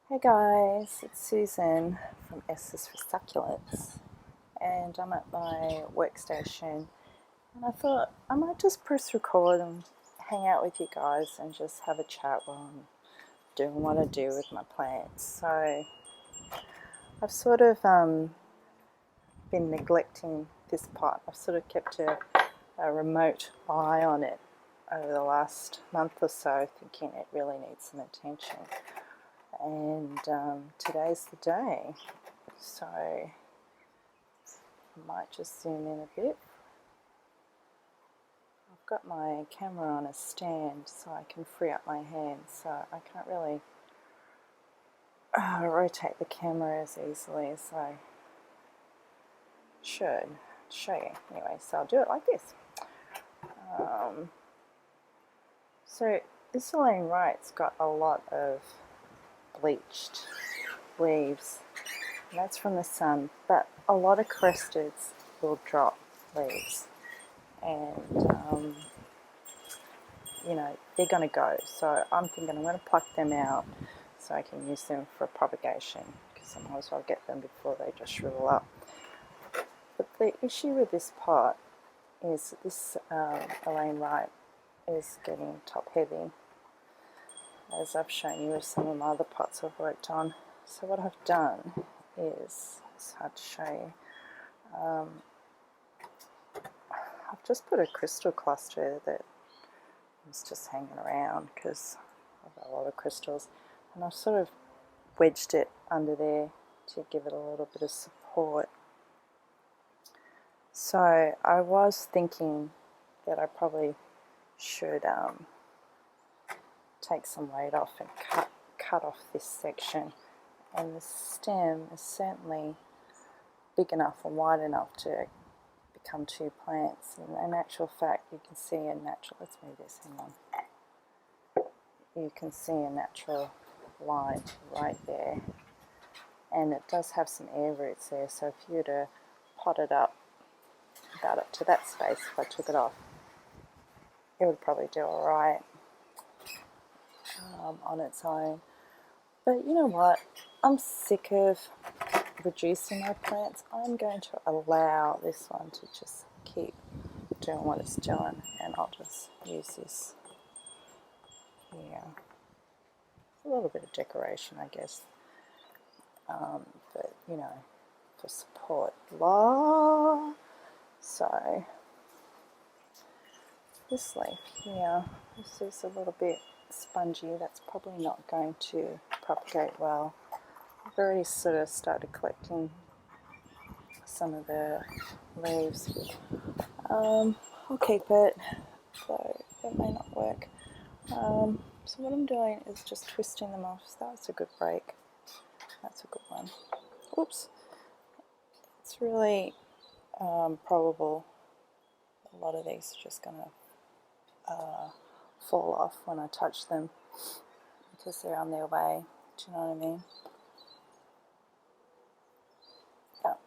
Hey guys, it's Susan from Sisforsucculents, and I'm at my workstation, and I thought I might just press record and hang out with you guys and just have a chat while I'm doing what I do with my plants. So I've sort of been neglecting this pot. I've sort of kept a remote eye on it over the last month or so, thinking it really needs some attention. And today's the day, so I might just zoom in a bit. I've got my camera on a stand so I can free up my hands, so I can't really rotate the camera as easily as I should show you. Anyway, so I'll do it like this. So this Elaine Wright's got a lot of bleached leaves, and that's from the sun, but a lot of cresteds will drop leaves, and you know, they're going to go, so I'm thinking I'm going to pluck them out so I can use them for propagation, because sometimes I'll get them before they just shrivel up. But the issue with this pot is this Elaine Wright is getting top heavy, as I've shown you with some of my other pots I've worked on. So what I've done is, it's hard to show you, I've just put a crystal cluster that was just hanging around because I've got a lot of crystals, and I've sort of wedged it under there to give it a little bit of support. So I was thinking that I probably should take some weight off and cut off this section, and the stem is certainly big enough and wide enough to become two plants. And in actual fact, you can see a natural, let's move this, hang on, you can see a natural line right there, and it does have some air roots there, so if you were to pot it up about up to that space, if I took it off, it would probably do alright on its own. But you know what, I'm sick of reducing my plants. I'm going to allow this one to just keep doing what it's doing, and I'll just use this here. A little bit of decoration, I guess, but you know, for support. So this leaf here, this is a little bit spongy. That's probably not going to propagate well. I've already sort of started collecting some of the leaves. I'll keep it, though it may not work. So what I'm doing is just twisting them off. So that's a good break. That's a good one. Oops. It's really probable a lot of these are just going to fall off when I touch them because they're on their way. Do you know what I mean? Yeah,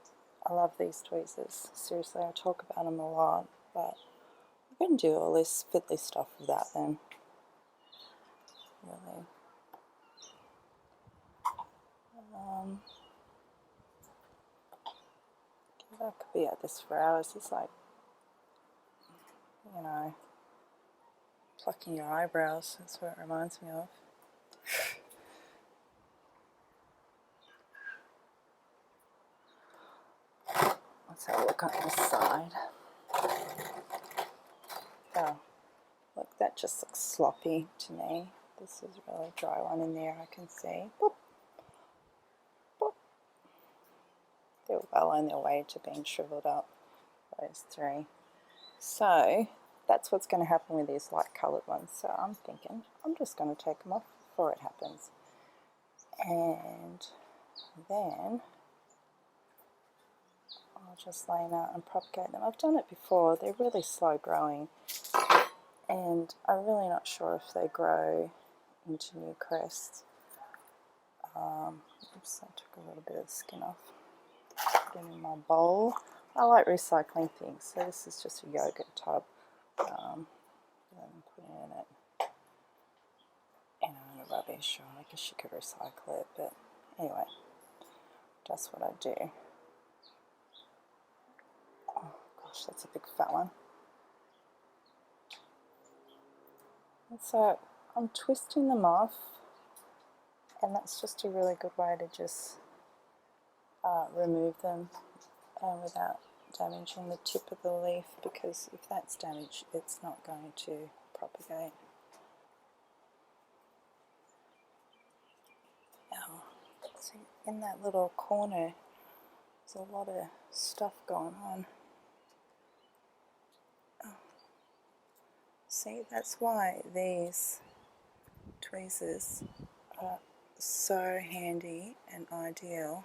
I love these tweezers. Seriously, I talk about them a lot, but I couldn't do all this fiddly stuff without them. Really. I could be at this for hours. It's like, you know, plucking your eyebrows. That's what it reminds me of. Let's have a look on this side. Oh, look, that just looks sloppy to me. This is a really dry one in there, I can see. Boop. Boop. They're well on their way to being shriveled up, those three. So that's what's going to happen with these light coloured ones. So I'm thinking I'm just going to take them off before it happens. And then I'll just lay them out and propagate them. I've done it before. They're really slow growing, and I'm really not sure if they grow into new crests. Oops, I took a little bit of the skin off. Put it in my bowl. I like recycling things, so this is just a yogurt tub. I'm putting in it, and I'm going to rubbish, or I guess you could recycle it, but anyway, that's what I do. Oh gosh, that's a big fat one. And so I'm twisting them off, and that's just a really good way to just remove them without damaging the tip of the leaf, because if that's damaged, it's not going to propagate. Now, see, in that little corner, there's a lot of stuff going on. Oh. See, that's why these tweezers are so handy and ideal.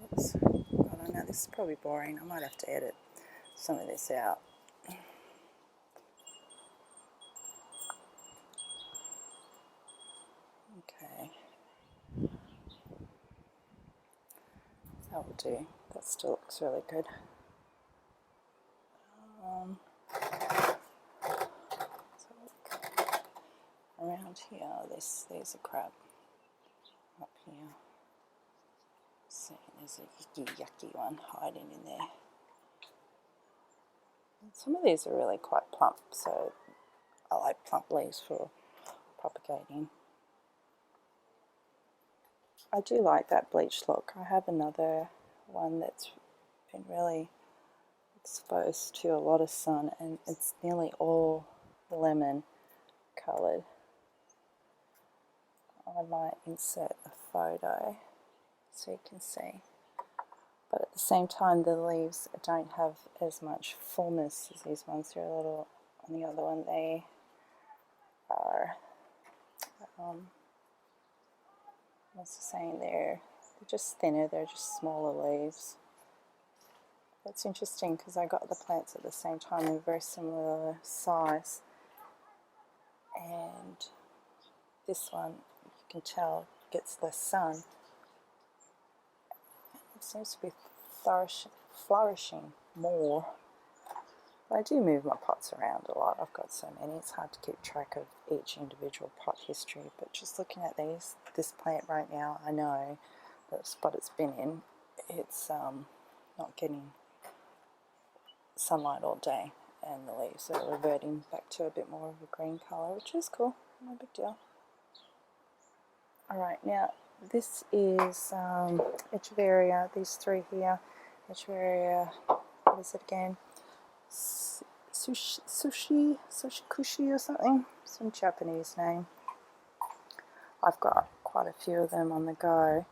Oops. God, I know this is probably boring. I might have to edit some of this out. Okay. That will do. That still looks really good. So look around here. There's a crab up here. See, there's a yucky one hiding in there. And some of these are really quite plump, so I like plump leaves for propagating. I do like that bleached look. I have another one that's been really exposed to a lot of sun, and it's nearly all lemon coloured. I might insert a photo so you can see. But at the same time, the leaves don't have as much fullness as these ones. They're a little, on the other one, they are, what's the saying, they're just thinner, they're just smaller leaves. That's interesting because I got the plants at the same time. They're very similar size. And this one, you can tell, gets less sun. It seems to be flourishing more. But I do move my pots around a lot. I've got so many. It's hard to keep track of each individual pot history. But just looking at this plant right now, I know the spot it's been in, it's not getting sunlight all day, and the leaves are reverting back to a bit more of a green colour, which is cool. No big deal. Alright, now this is Echeveria, these three here. Echeveria, what is it again? Sushikushi or something, some Japanese name. I've got quite a few of them on the go,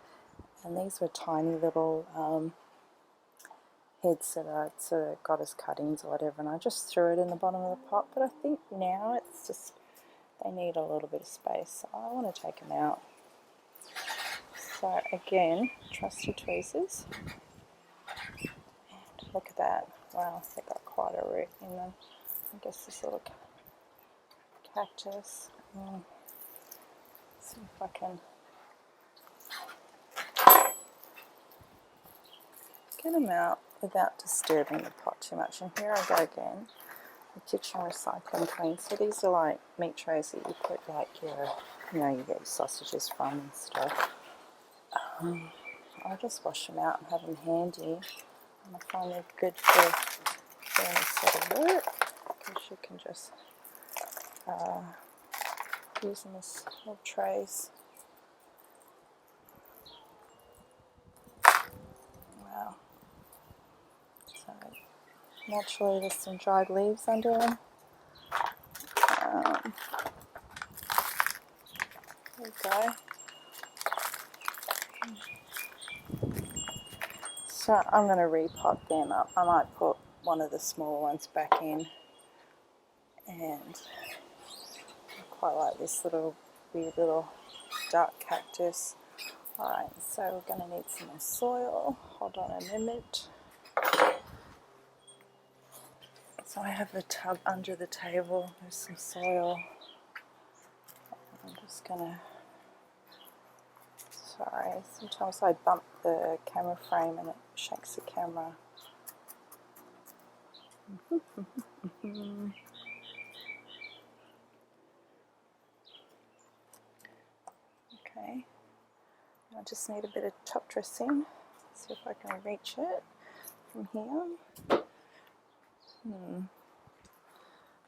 and these were tiny little heads that I sort of got as cuttings or whatever, and I just threw it in the bottom of the pot. But I think now it's just, they need a little bit of space, so I want to take them out. So again, trust your tweezers. And look at that. Wow, they got quite a root in them. I guess this little cactus. See if I can get them out without disturbing the pot too much. And here I go again, the kitchen recycling clean. So these are like meat trays that you put like your, you get your sausages from and stuff. I'll just wash them out and have them handy. And I find they're good for doing this sort of work, because you can just use them as little trays. Wow. So naturally there's some dried leaves under them. There we go. So I'm going to repot them up. I might put one of the smaller ones back in, and I quite like this little weird little dark cactus. Alright, so we're going to need some more soil. Hold on a minute. So I have a tub under the table. There's some soil. I'm just going to, sorry, sometimes I bump the camera frame and it shakes the camera. Okay, I just need a bit of top dressing. See if I can reach it from here.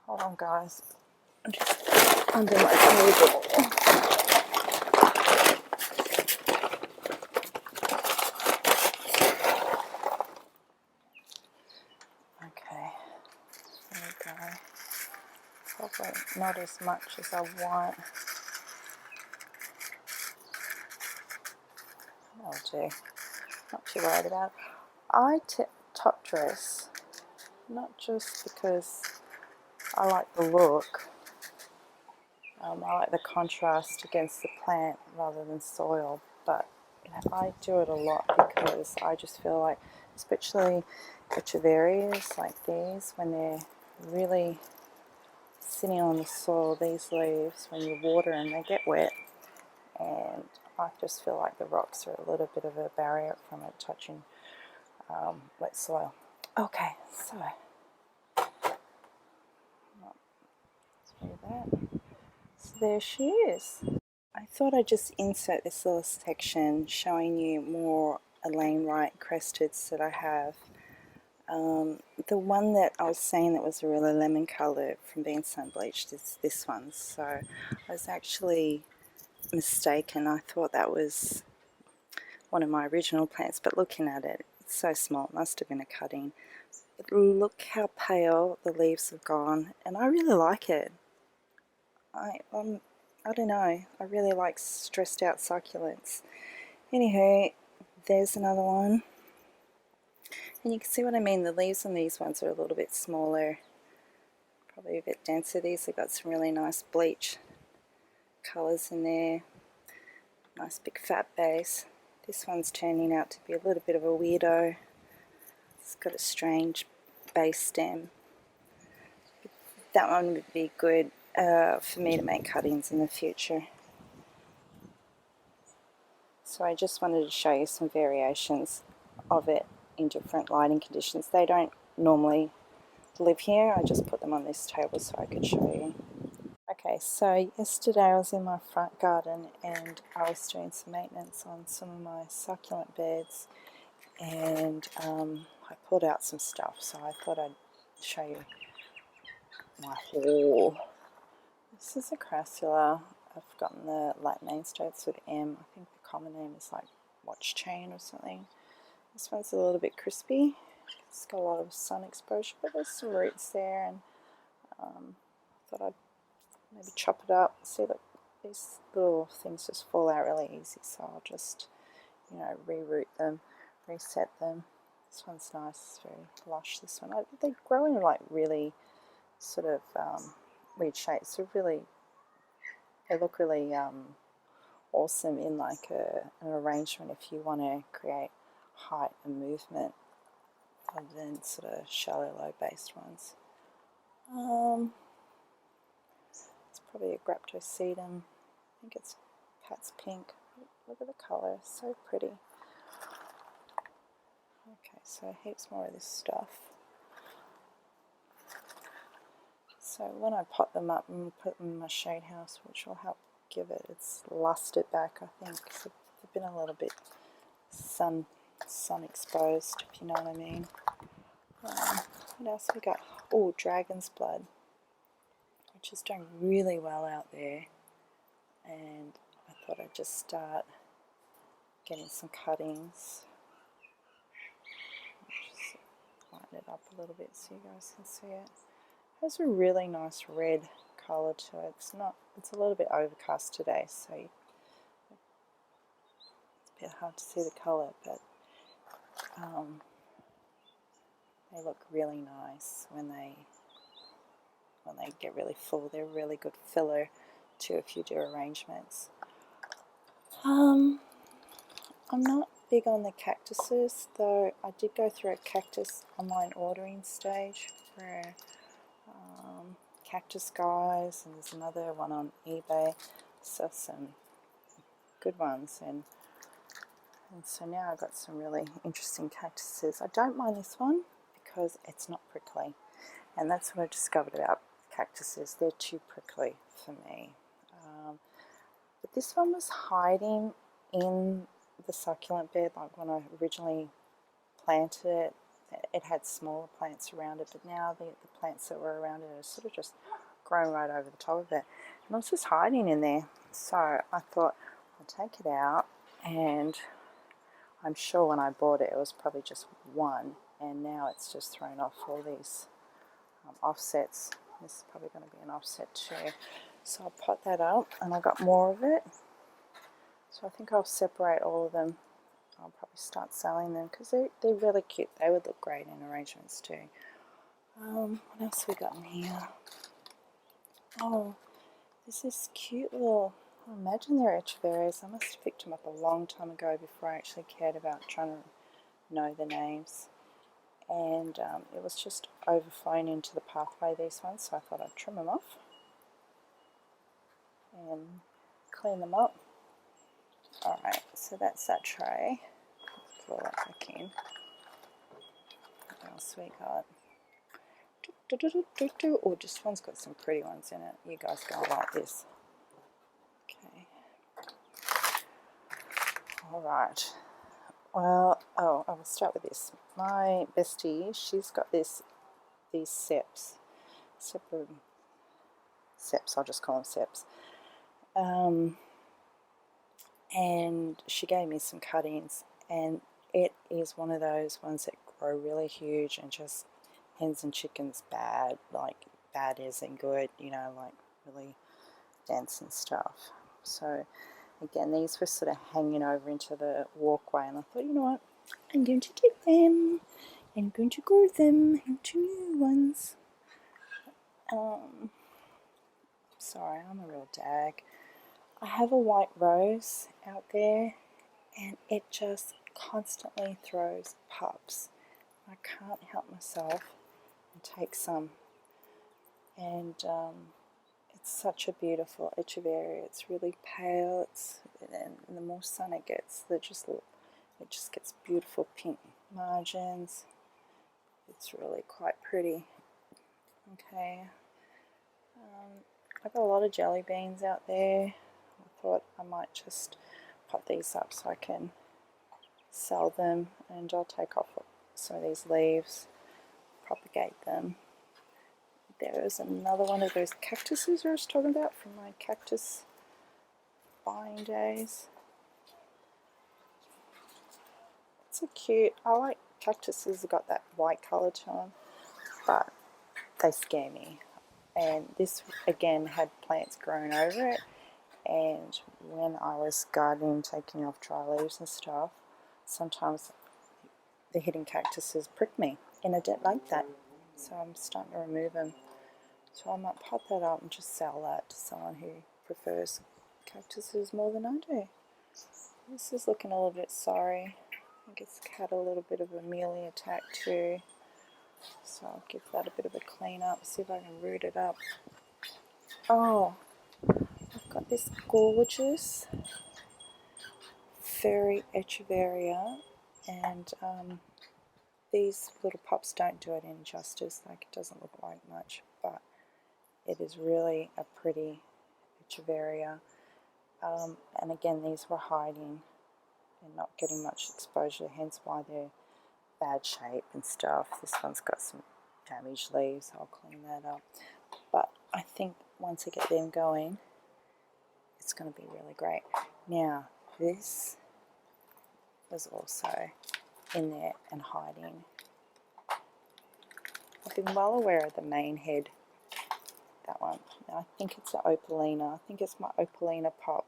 Hold on, guys. I'm just under my table. Okay, there we go. Probably not as much as I want. That'll do. Not too worried about it. I top dress not just because I like the look. I like the contrast against the plant rather than soil, but I do it a lot because I just feel like, especially Echeverias like these, when they're really sitting on the soil, these leaves, when you water them, they get wet, and I just feel like the rocks are a little bit of a barrier from it touching wet soil. Okay, so so there she is. I thought I'd just insert this little section showing you more Elaine Wright Cresteds that I have. The one that I was saying that was a really lemon colour from being sun bleached is this one, so I was actually mistaken. I thought that was one of my original plants, but looking at it, it's so small, it must have been a cutting. But look how pale the leaves have gone, and I really like it. I don't know, I really like stressed out succulents. Anywho, there's another one. And you can see what I mean, the leaves on these ones are a little bit smaller, probably a bit denser. These have got some really nice bleach colours in there, nice big fat base. This one's turning out to be a little bit of a weirdo. It's got a strange base stem. That one would be good for me to make cuttings in the future. So I just wanted to show you some variations of it in different lighting conditions. They don't normally live here, I just put them on this table so I could show you. Okay, so yesterday I was in my front garden and I was doing some maintenance on some of my succulent beds, and I pulled out some stuff, so I thought I'd show you my haul. This is a crassula. I've gotten the light mainstays with M. I think the common name is like watch chain or something. This one's a little bit crispy. It's got a lot of sun exposure, but there's some roots there, and I thought I'd maybe chop it up. See, look, these little things just fall out really easy, so I'll just, you know, reroot them, reset them. This one's nice, it's very lush, this one. They grow in like really sort of weird shapes. They look really awesome in like an arrangement if you want to create height and movement other than sort of shallow, low-based ones. It's probably a Graptosedum. I think it's Pat's Pink. Look at the colour, so pretty. Okay, so heaps more of this stuff. So when I pot them up and put them in my shade house, which will help give it its luster back, I think, because they've been a little bit sun exposed, if you know what I mean. What else we got? Oh, dragon's blood, which is doing really well out there, and I thought I'd just start getting some cuttings. Just lighten it up a little bit so you guys can see it. It has a really nice red colour to it. It's a little bit overcast today, so it's a bit hard to see the colour, but they look really nice when they get really full. They're really good filler too if you do arrangements. I'm not big on the cactuses, though I did go through a cactus online ordering stage where Cactus Guys, and there's another one on eBay, so some good ones, and so now I've got some really interesting cactuses. I don't mind this one because it's not prickly, and that's what I discovered about cactuses. They're too prickly for me. But this one was hiding in the succulent bed, like when I originally planted it. It had smaller plants around it, but now the plants that were around it are sort of just grown right over the top of it. And it was just hiding in there. So I thought I'll take it out, and I'm sure when I bought it, it was probably just one, and now it's just thrown off all these offsets. This is probably going to be an offset too. So I'll pot that up, and I got more of it. So I think I'll separate all of them. I'll probably start selling them because they're really cute. They would look great in arrangements too. What else we got in here? Oh, this is cute little, I imagine they're Echeverias. I must have picked them up a long time ago before I actually cared about trying to know the names. And it was just overflowing into the pathway, these ones, so I thought I'd trim them off and clean them up. Alright, so that's that tray. Let's put all that back in. What else we got? Oh, this one's got some pretty ones in it. You guys gonna like this. Okay. Alright. Well, I will start with this. My bestie, she's got these seps. Seps, I'll just call them seps. And she gave me some cuttings, and it is one of those ones that grow really huge and just hens and chickens bad, like bad as in good, you know, like really dense and stuff. So again, these were sort of hanging over into the walkway, and I thought, you know what, I'm going to take them and going to grow them into new ones. Sorry, I'm a real dag. I have a white rose out there, and it just constantly throws pups. I can't help myself and take some. And it's such a beautiful Echeveria. It's really pale. And the more sun it gets, it just gets beautiful pink margins. It's really quite pretty. Okay. I've got a lot of jelly beans out there. I thought I might just pot these up so I can sell them, and I'll take off some of these leaves, propagate them. There is another one of those cactuses I was talking about from my cactus buying days. It's so cute. I like cactuses that got that white colour to them, but they scare me. And this again had plants growing over it, and when I was gardening, taking off dry leaves and stuff, sometimes the hidden cactuses prick me, and I don't like that, so I'm starting to remove them. So I might pop that up and just sell that to someone who prefers cactuses more than I do. This is looking a little bit sorry. I think it's had a little bit of a mealy attack too, so I'll give that a bit of a clean up, see if I can root it up. Oh, I've got this gorgeous fairy Echeveria, and these little pups don't do it any justice. Like, it doesn't look like much, but it is really a pretty Echeveria. And again, these were hiding and not getting much exposure, hence why they're bad shape and stuff. This one's got some damaged leaves, I'll clean that up. But I think once I get them going, it's going to be really great. Now, this was also in there and hiding. I've been well aware of the main head, that one. Now, I think it's an Opalina. I think it's my Opalina pop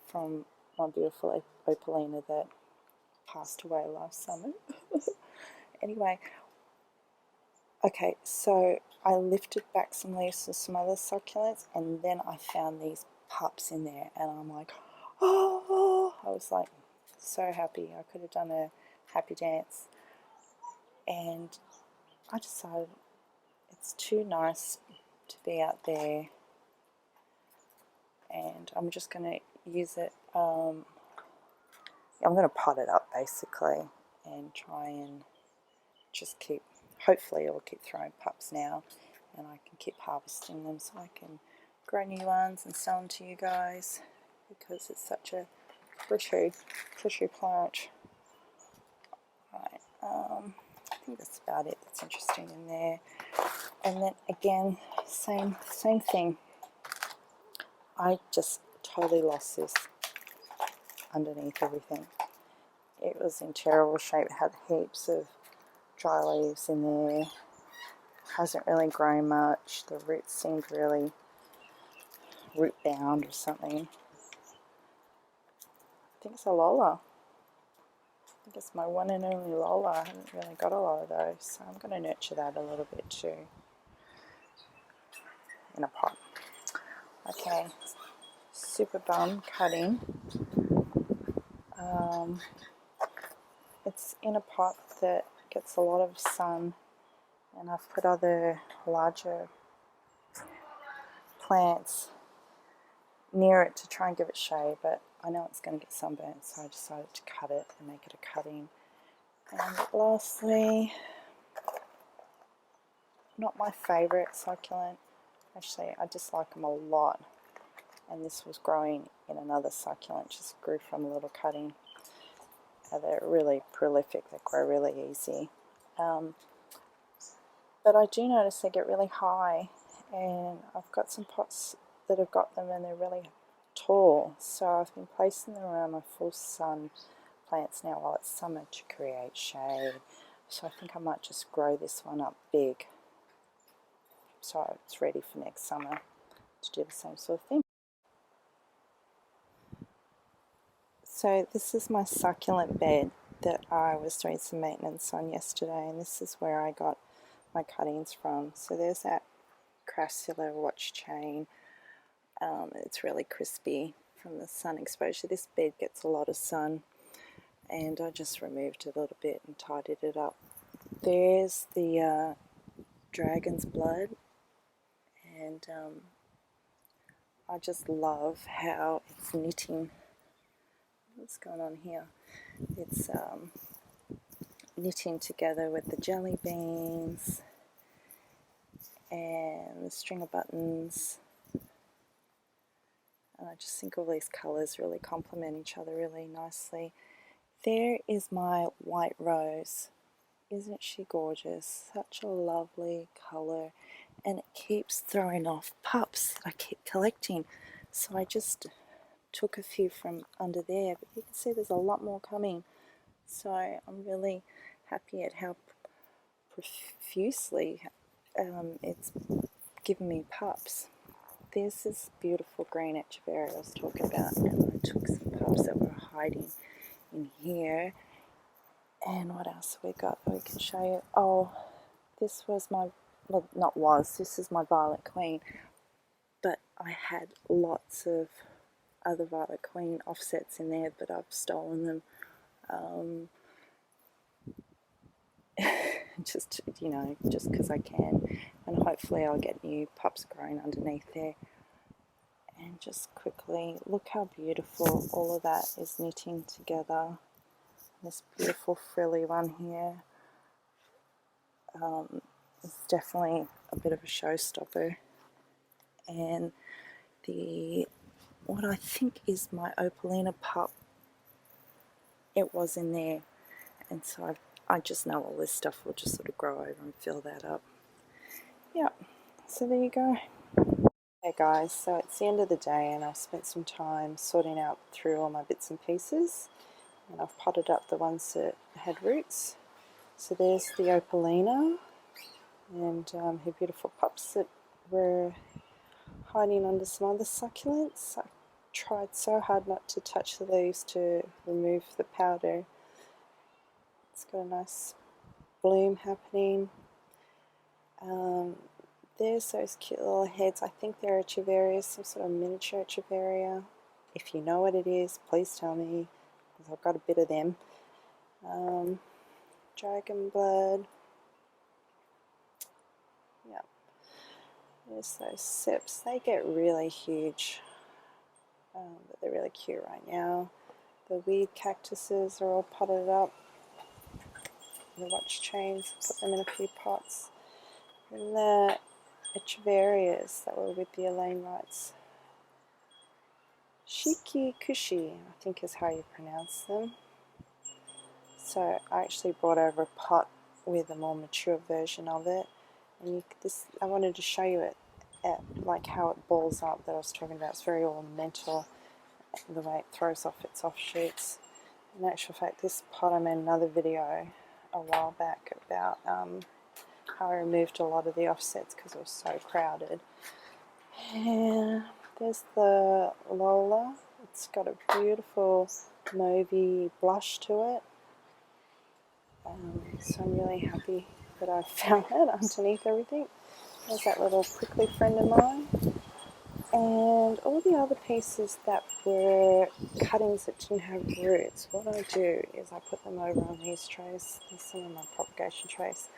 from my beautiful Opalina that passed away last summer. Anyway, okay, so I lifted back some leaves to some other succulents, and then I found these pups in there, and I'm like, oh, I was like so happy. I could have done a happy dance. And I decided it's too nice to be out there, and I'm just going to use it. I'm going to pot it up basically and try and just keep, hopefully it'll keep throwing pups now, and I can keep harvesting them so I can grow new ones and sell them to you guys. because it's such a pretty plant. Right, I think that's about it that's interesting in there. And then again, same thing. I just totally lost this underneath everything. It was in terrible shape. It had heaps of dry leaves in there. Hasn't really grown much. The roots seemed really root bound or something. I think it's a Lola. I think it's my one and only Lola. I haven't really got a lot of those, so I'm going to nurture that a little bit too in a pot. Okay, Super Bum Cutting. It's in a pot that gets a lot of sun, and I've put other larger plants near it to try and give it shade, but I know it's going to get sunburnt, so I decided to cut it and make it a cutting. And lastly, not my favourite succulent. Actually, I dislike them a lot, and this was growing in another succulent, just grew from a little cutting. They're really prolific, they grow really easy. But I do notice they get really high, and I've got some pots that have got them and they're really tall, so I've been placing them around my full sun plants now while it's summer to create shade. So I think I might just grow this one up big so it's ready for next summer to do the same sort of thing. So this is my succulent bed that I was doing some maintenance on yesterday, and this is where I got my cuttings from. So there's that Crested watch chain. It's really crispy from the sun exposure. This bed gets a lot of sun, and I just removed it a little bit and tidied it up. There's the dragon's blood, and I just love how it's knitting. What's going on here? It's knitting together with the jelly beans and the string of buttons, and I just think all these colours really complement each other really nicely. There is my white rose. Isn't she gorgeous? Such a lovely colour, and it keeps throwing off pups that I keep collecting, so I just took a few from under there, but you can see there's a lot more coming, so I'm really happy at how profusely it's given me pups. There's this beautiful green Echeveria I was talking about, and I took some pups that were hiding in here. And what else have we got that we can show you? Oh, this was my, well, not was, this is my Violet Queen, but I had lots of other Violet Queen offsets in there, but I've stolen them. Just, you know, just because I can, and hopefully I'll get new pups growing underneath there. And just quickly, look how beautiful all of that is knitting together. This beautiful frilly one here is definitely a bit of a showstopper. And the, what I think is my Opalina pup, it was in there, and so I just know all this stuff will just sort of grow over and fill that up. Yeah, so there you go. Hey guys, so it's the end of the day, and I've spent some time sorting out through all my bits and pieces, and I've potted up the ones that had roots. So there's the Opalina and her beautiful pups that were hiding under some other succulents. I tried so hard not to touch the leaves to remove the powder. It's got a nice bloom happening. There's those cute little heads. I think they're Echeveria, some sort of miniature Echeveria. If you know what it is, please tell me, because I've got a bit of them. Dragon blood. Yeah. There's those sips. They get really huge, but they're really cute right now. The weed cactuses are all potted up. The watch chains, put them in a few pots. And the Echeverias that were with the Elaine Wrights Shikikushi, I think is how you pronounce them. So I actually brought over a pot with a more mature version of it, and I wanted to show you it at like how it balls up that I was talking about. It's very ornamental, the way it throws off its offshoots. In actual fact, this pot, I made another video a while back about how I removed a lot of the offsets because it was so crowded. And there's the Lola. It's got a beautiful mauvey blush to it. So I'm really happy that I found it underneath everything. There's that little prickly friend of mine. And all the other pieces that were cuttings that didn't have roots, what I do is I put them over on these trays. These are some of my propagation trays.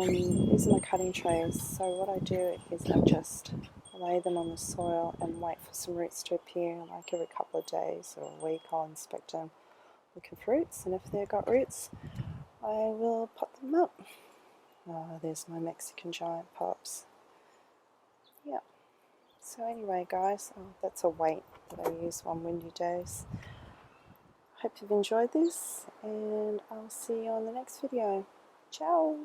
These are my cutting trays. So what I do is I just lay them on the soil and wait for some roots to appear. Like every couple of days or a week I'll inspect them, look at roots, and if they've got roots I will pot them up. There's my Mexican giant pops. Yeah. So anyway guys, that's a weight that I use on windy days. Hope you've enjoyed this, and I'll see you on the next video. Ciao!